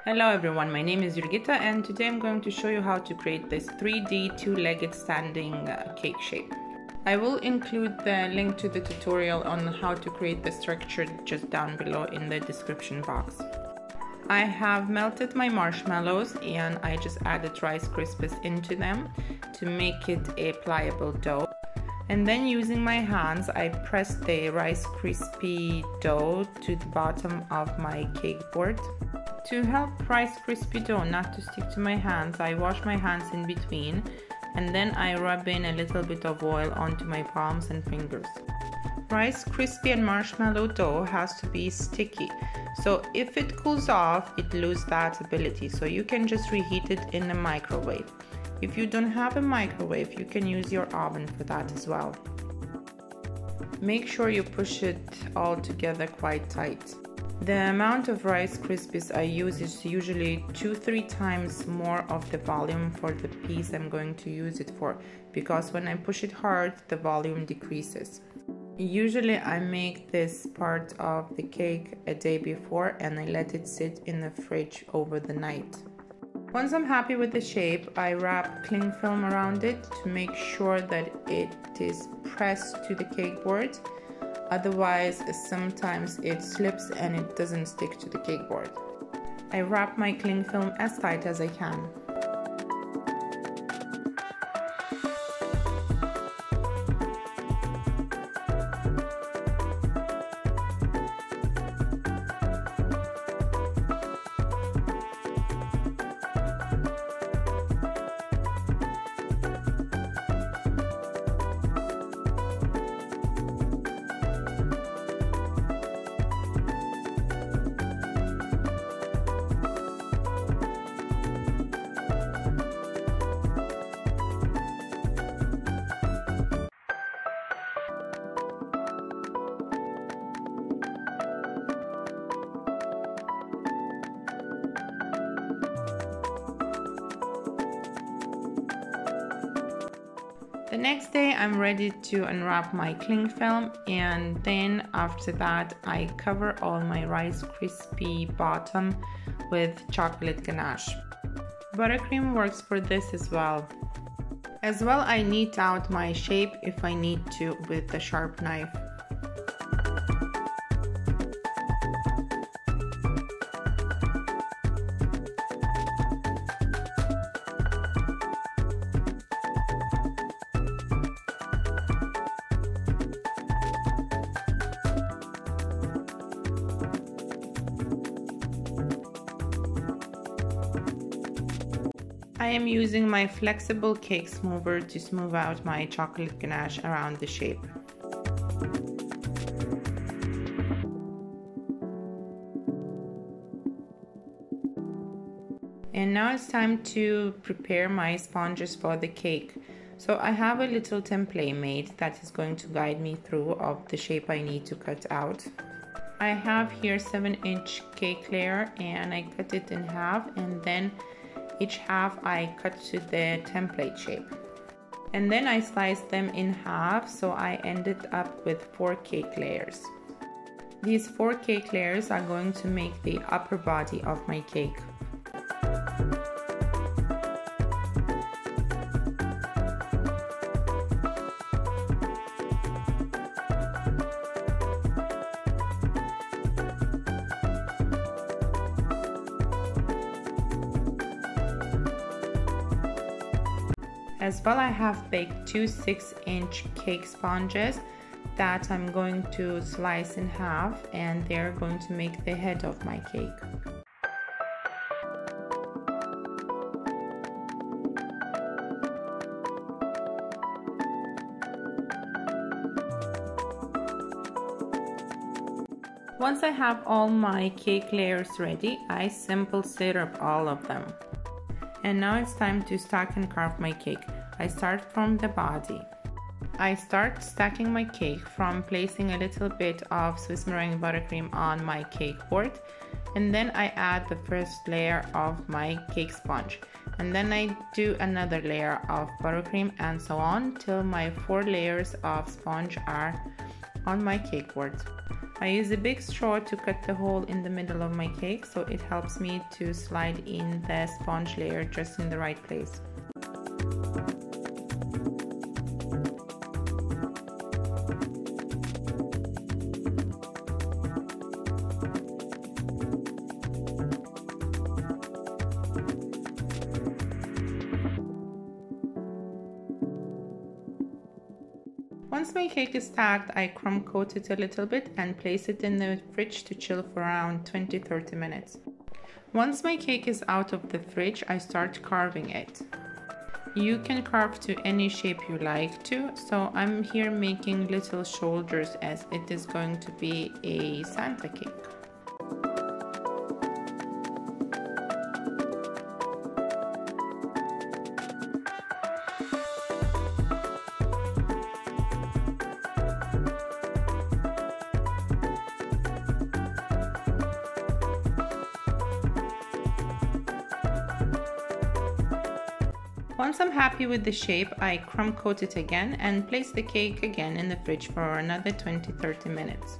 Hello everyone, my name is Jurgita and today I'm going to show you how to create this 3D two-legged standing cake shape. I will include the link to the tutorial on how to create the structure just down below in the description box. I have melted my marshmallows and I just added Rice Krispies into them to make it a pliable dough. And then using my hands, I press the Rice Krispie dough to the bottom of my cake board. To help Rice Krispie dough not to stick to my hands, I wash my hands in between and then I rub in a little bit of oil onto my palms and fingers. Rice Krispie and marshmallow dough has to be sticky, so if it cools off, it loses that ability, so you can just reheat it in a microwave. If you don't have a microwave, you can use your oven for that as well. Make sure you push it all together quite tight. The amount of Rice Krispies I use is usually 2-3 times more of the volume for the piece I'm going to use it for, because when I push it hard, the volume decreases. Usually I make this part of the cake a day before and I let it sit in the fridge over the night. Once I'm happy with the shape, I wrap cling film around it to make sure that it is pressed to the cake board. Otherwise, sometimes it slips and it doesn't stick to the cake board. I wrap my cling film as tight as I can. The next day I'm ready to unwrap my cling film, and then after that I cover all my Rice Krispie bottom with chocolate ganache. Buttercream works for this as well. I knead out my shape if I need to with a sharp knife. I am using my flexible cake smoother to smooth out my chocolate ganache around the shape. And now it's time to prepare my sponges for the cake. So I have a little template made that is going to guide me through of the shape I need to cut out. I have here 7-inch cake layer and I cut it in half, and then each half I cut to the template shape. And then I sliced them in half, so I ended up with 4 cake layers. These 4 cake layers are going to make the upper body of my cake. As well, I have baked 2 6-inch cake sponges that I'm going to slice in half, and they're going to make the head of my cake. Once I have all my cake layers ready, I simple syrup all of them. And now it's time to stack and carve my cake. I start from the body. I start stacking my cake from placing a little bit of Swiss meringue buttercream on my cake board, and then I add the first layer of my cake sponge, and then I do another layer of buttercream, and so on till my 4 layers of sponge are on my cake board. I use a big straw to cut the hole in the middle of my cake, so it helps me to slide in the sponge layer just in the right place. Once my cake is stacked, I crumb coat it a little bit and place it in the fridge to chill for around 20-30 minutes. Once my cake is out of the fridge, I start carving it. You can carve to any shape you like to, so I'm here making little shoulders as it is going to be a Santa cake. Once I'm happy with the shape, I crumb coat it again and place the cake again in the fridge for another 20-30 minutes.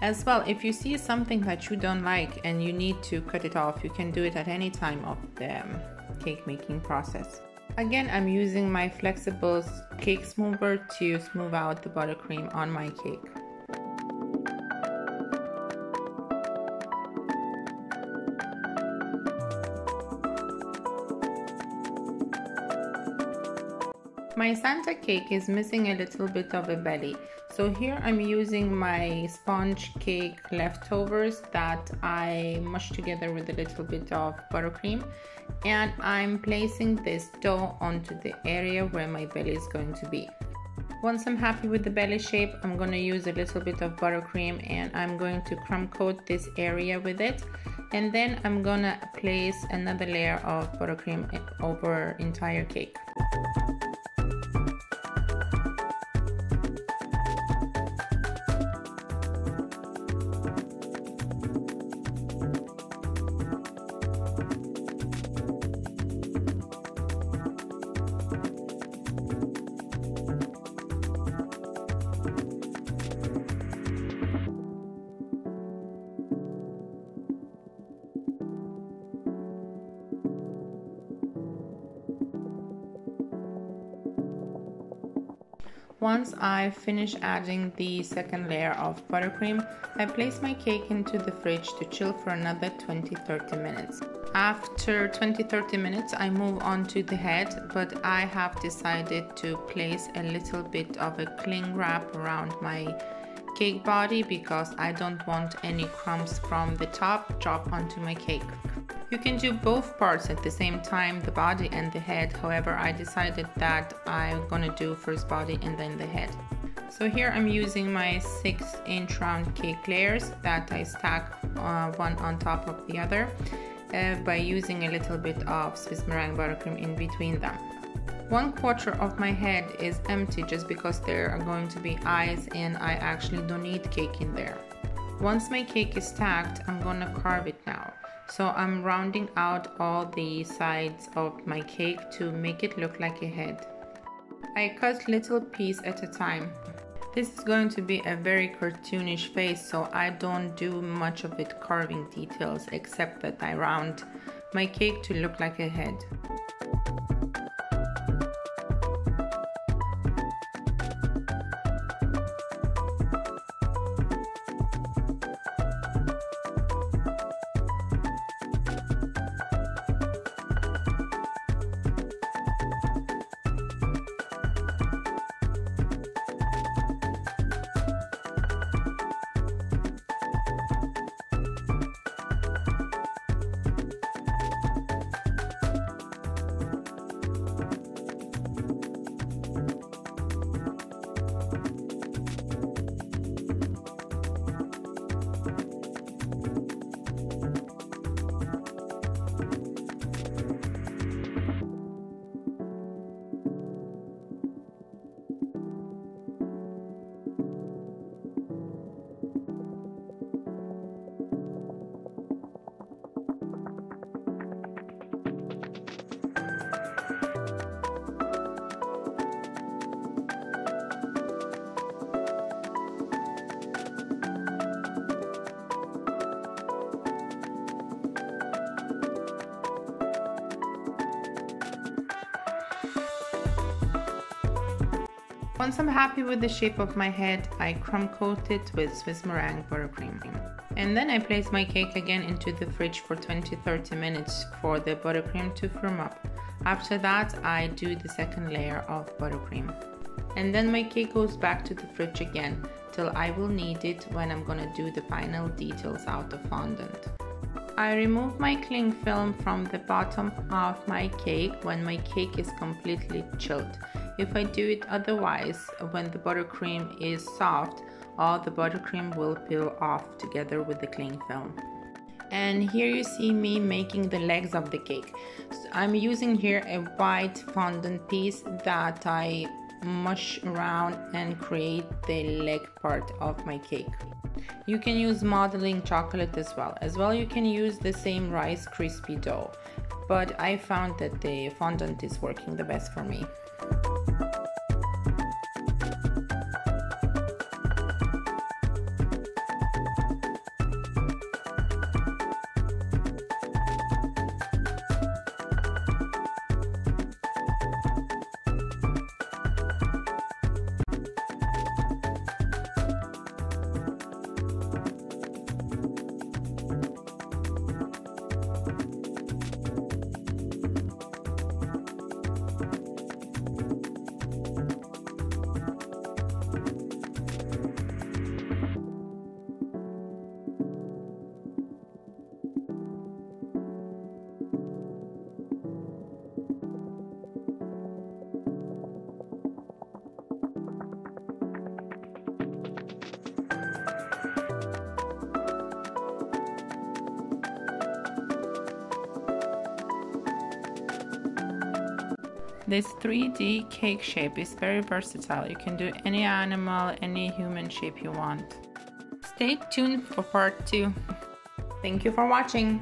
As well, if you see something that you don't like and you need to cut it off, you can do it at any time of the cake making process. Again, I'm using my flexible cake smoother to smooth out the buttercream on my cake. My Santa cake is missing a little bit of a belly, so here I'm using my sponge cake leftovers that I mushed together with a little bit of buttercream, and I'm placing this dough onto the area where my belly is going to be. Once I'm happy with the belly shape, I'm going to use a little bit of buttercream and I'm going to crumb coat this area with it, and then I'm going to place another layer of buttercream over entire cake. Once I finish adding the second layer of buttercream, I place my cake into the fridge to chill for another 20-30 minutes. After 20-30 minutes, I move on to the head, but I have decided to place a little bit of a cling wrap around my cake body because I don't want any crumbs from the top drop onto my cake. You can do both parts at the same time, the body and the head. However, I decided that I'm gonna do first body and then the head. So here I'm using my 6-inch round cake layers that I stack one on top of the other by using a little bit of Swiss meringue buttercream in between them. 1/4 of my head is empty just because there are going to be eyes and I actually don't need cake in there. Once my cake is stacked, I'm gonna carve it now. So I'm rounding out all the sides of my cake to make it look like a head. I cut little piece at a time. This is going to be a very cartoonish face, so I don't do much of it carving details except that I round my cake to look like a head. Once I'm happy with the shape of my head, I crumb coat it with Swiss meringue buttercream. And then I place my cake again into the fridge for 20-30 minutes for the buttercream to firm up. After that, I do the second layer of buttercream. And then my cake goes back to the fridge again till I will need it when I'm gonna do the final details out of fondant. I remove my cling film from the bottom of my cake when my cake is completely chilled. If I do it otherwise, when the buttercream is soft, all the buttercream will peel off together with the cling film. And here you see me making the legs of the cake. So I'm using here a white fondant piece that I mush around and create the leg part of my cake. You can use modeling chocolate as well. You can use the same Rice Krispie dough, but I found that the fondant is working the best for me. This 3D cake shape is very versatile. You can do any animal, any human shape you want. Stay tuned for part 2. Thank you for watching.